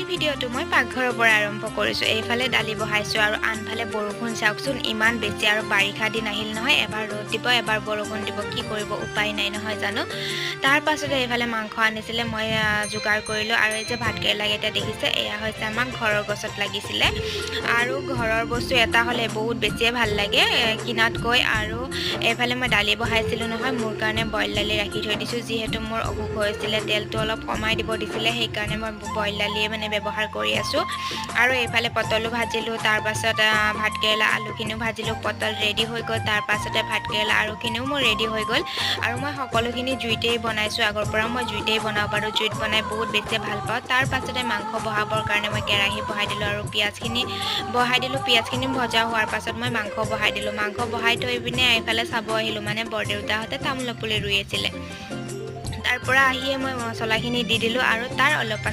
ভিডিঅ'টো মই পাকঘৰৰ পৰা আৰম্ভ কৰিছোঁ। এইফালে দালি বহাইছোঁ আৰু আনফালে বৰষুণ চাওকচোন ইমান বেছি আৰু বাৰিষা দিন আহিল নহয়, এবাৰ ৰ'দ দিব এবাৰ বৰষুণ দিব, কি কৰিব উপায় নাই নহয় জানো। তাৰ পাছতে এইফালে মাংস আনিছিলে, মই যোগাৰ কৰিলোঁ। আৰু এই যে ভাতকেৰেলাকেইটা দেখিছে, এয়া হৈছে আমাক ঘৰৰ গছত লাগিছিলে। আৰু ঘৰৰ বস্তু এটা হ'লে বহুত বেছিয়ে ভাল লাগে কিনাতকৈ। আৰু এইফালে মই দালি বহাইছিলোঁ নহয়, মোৰ কাৰণে বইল দালি ৰাখি থৈ দিছোঁ, যিহেতু মোৰ অসুখ হৈছিলে, তেলটো অলপ কমাই দিব দিছিলে, সেইকাৰণে মই বইল দালিয়ে মানে ব্যৱহাৰ কৰি আছোঁ। আৰু এইফালে পটলো ভাজিলোঁ, তাৰ পাছত ভাতকেৰেলা আলুখিনিও ভাজিলোঁ, পটল ৰেডি হৈ গ'ল, তাৰ পাছতে ভাতকেৰেলা আলুখিনিও মোৰ ৰেডি হৈ গ'ল। আৰু মই সকলোখিনি জুইতেই বনাইছোঁ, আগৰ পৰা মই জুইতেই বনাব পাৰোঁ, জুইত বনাই বহুত বেছি ভাল পাওঁ। তাৰ পাছতে মাংস বহাবৰ কাৰণে মই কেৰাহী বহাই দিলোঁ আৰু পিঁয়াজখিনি বহাই দিলোঁ। পিঁয়াজখিনি ভজা হোৱাৰ পাছত মই মাংস বহাই দিলোঁ। মাংস বহাই থৈ পিনে এইফালে চাব আহিলোঁ, মানে বৰদেউতাহঁতে তামোল পুলি ৰুই আছিলে। তাৰ পৰা আহিয়ে মই মছলাখিনি দি দিলোঁ আৰু তাৰ অলপ পাছত